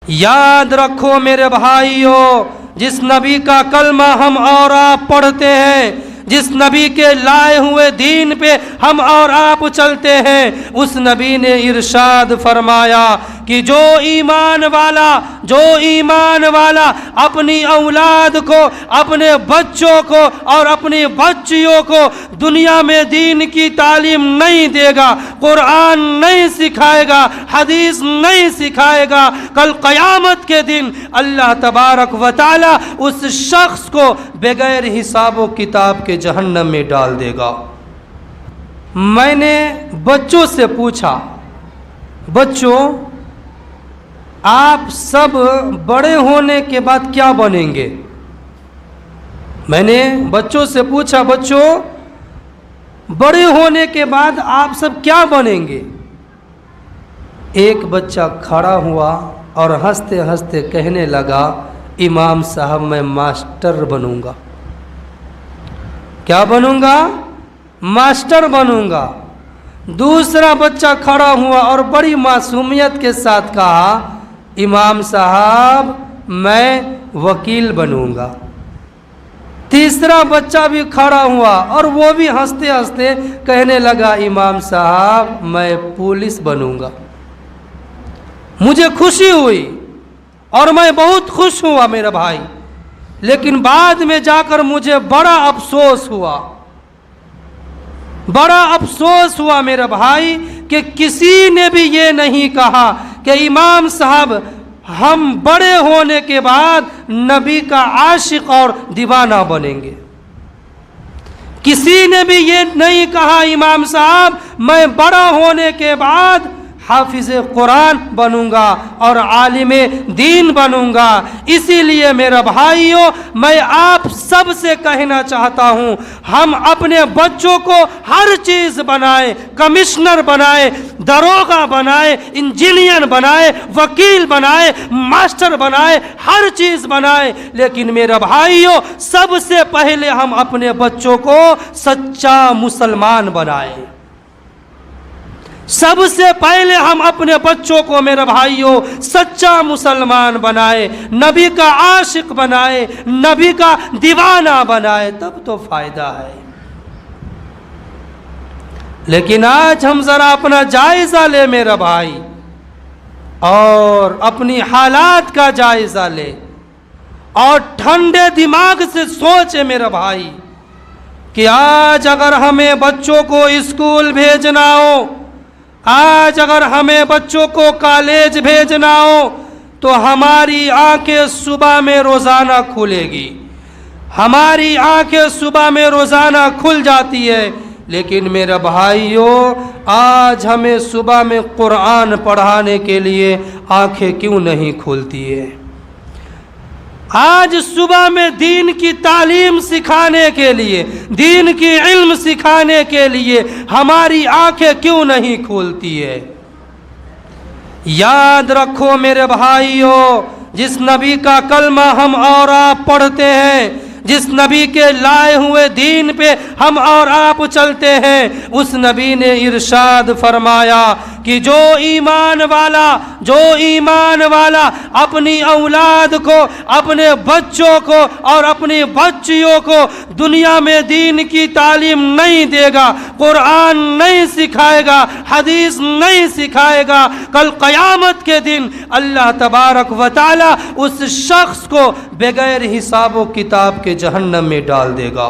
याद रखो मेरे भाइयों, जिस नबी का कलमा हम और आप पढ़ते हैं, जिस नबी के लाए हुए दीन पे हम और आप चलते हैं, उस नबी ने इरशाद फरमाया कि जो ईमान वाला अपनी औलाद को, अपने बच्चों को और अपनी बच्चियों को दुनिया में दीन की तालीम नहीं देगा, कुरान नहीं सिखाएगा, हदीस नहीं सिखाएगा, कल क़यामत के दिन अल्लाह तबारक व तआला उस शख्स को बगैर हिसाब व किताब के जहन्नम में डाल देगा। मैंने बच्चों से पूछा, बच्चों आप सब बड़े होने के बाद क्या बनेंगे? मैंने बच्चों से पूछा, बच्चों बड़े होने के बाद आप सब क्या बनेंगे? एक बच्चा खड़ा हुआ और हंसते हंसते कहने लगा, इमाम साहब मैं मास्टर बनूंगा। क्या बनूंगा? मास्टर बनूंगा। दूसरा बच्चा खड़ा हुआ और बड़ी मासूमियत के साथ कहा, इमाम साहब मैं वकील बनूंगा। तीसरा बच्चा भी खड़ा हुआ और वो भी हंसते हंसते कहने लगा, इमाम साहब मैं पुलिस बनूंगा। मुझे खुशी हुई और मैं बहुत खुश हुआ मेरा भाई, लेकिन बाद में जाकर मुझे बड़ा अफसोस हुआ मेरा भाई कि किसी ने भी ये नहीं कहा कि इमाम साहब हम बड़े होने के बाद नबी का आशिक और दीवाना बनेंगे। किसी ने भी ये नहीं कहा, इमाम साहब मैं बड़ा होने के बाद हाफिज कुरान बनूंगा और आलिम दीन बनूंगा। इसीलिए मेरा भाइयों, मैं आप सब से कहना चाहता हूं, हम अपने बच्चों को हर चीज बनाए, कमिश्नर बनाए, दरोगा बनाए, इंजीनियर बनाए, वकील बनाए, मास्टर बनाए, हर चीज बनाए, लेकिन मेरा भाइयों सबसे पहले हम अपने बच्चों को सच्चा मुसलमान बनाए। सबसे पहले हम अपने बच्चों को मेरे भाइयों सच्चा मुसलमान बनाए, नबी का आशिक बनाए, नबी का दीवाना बनाए, तब तो फायदा है। लेकिन आज हम जरा अपना जायजा ले मेरा भाई, और अपनी हालात का जायजा ले और ठंडे दिमाग से सोचे मेरा भाई कि आज अगर हमें बच्चों को स्कूल भेजना हो, आज अगर हमें बच्चों को कॉलेज भेजना हो, तो हमारी आंखें सुबह में रोज़ाना खुलेगी, हमारी आंखें सुबह में रोज़ाना खुल जाती है। लेकिन मेरे भाइयों, आज हमें सुबह में कुरान पढ़ाने के लिए आंखें क्यों नहीं खुलती है? आज सुबह में दीन की तालीम सिखाने के लिए, दीन की इल्म सिखाने के लिए हमारी आंखें क्यों नहीं खुलती है? याद रखो मेरे भाइयों, जिस नबी का कलमा हम और आप पढ़ते हैं, जिस नबी के लाए हुए दीन पे हम और आप चलते हैं, उस नबी ने इरशाद फरमाया कि जो ईमान वाला अपनी औलाद को, अपने बच्चों को और अपनी बच्चियों को दुनिया में दीन की तालीम नहीं देगा, कुरान नहीं सिखाएगा, हदीस नहीं सिखाएगा, कल क़यामत के दिन अल्लाह तबारक व तआला उस शख्स को बगैर हिसाब व किताब के जहन्नम में डाल देगा।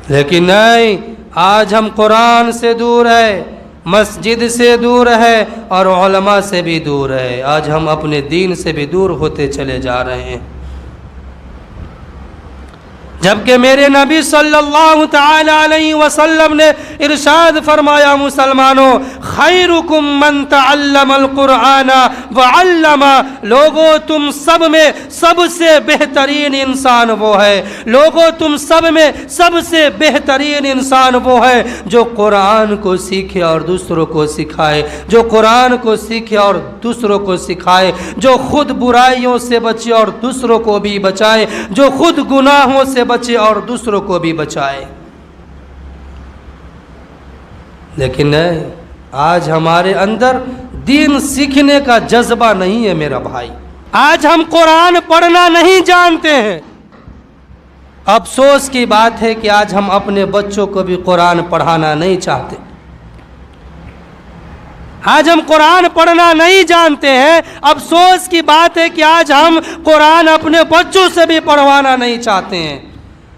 लेकिन नहीं, आज हम कुरान से दूर है, मस्जिद से दूर है और उलमा से भी दूर है। आज हम अपने दीन से भी दूर होते चले जा रहे हैं, जबकि मेरे नबी सल्लल्लाहु तआला अलैहि वसल्लम ने इरशाद फरमाया, मुसलमानों खैरुकुम मन तअल्लमल कुरआना व अल्लमा, लोगों तुम सब में सबसे बेहतरीन इंसान वो है, लोगों तुम सब में सबसे बेहतरीन इंसान वो है जो कुरान को सीखे और दूसरों को सिखाए, जो कुरान को सीखे और दूसरों को सिखाए, जो खुद बुराइयों से बचे और दूसरों को भी बचाए, जो खुद गुनाहों से बचे और दूसरों को भी बचाए। लेकिन नहीं, आज हमारे अंदर دین سیکھنے کا جذبہ نہیں ہے میرا بھائی. آج ہم قرآن پڑھنا نہیں جانتے ہیں. افسوس کی بات ہے کہ آج ہم اپنے بچوں کو بھی قرآن پڑھانا نہیں چاہتے. آج ہم قرآن پڑھنا نہیں جانتے ہیں. افسوس کی بات ہے کہ آج ہم قرآن اپنے بچوں سے بھی پڑھوانا نہیں چاہتے ہیں.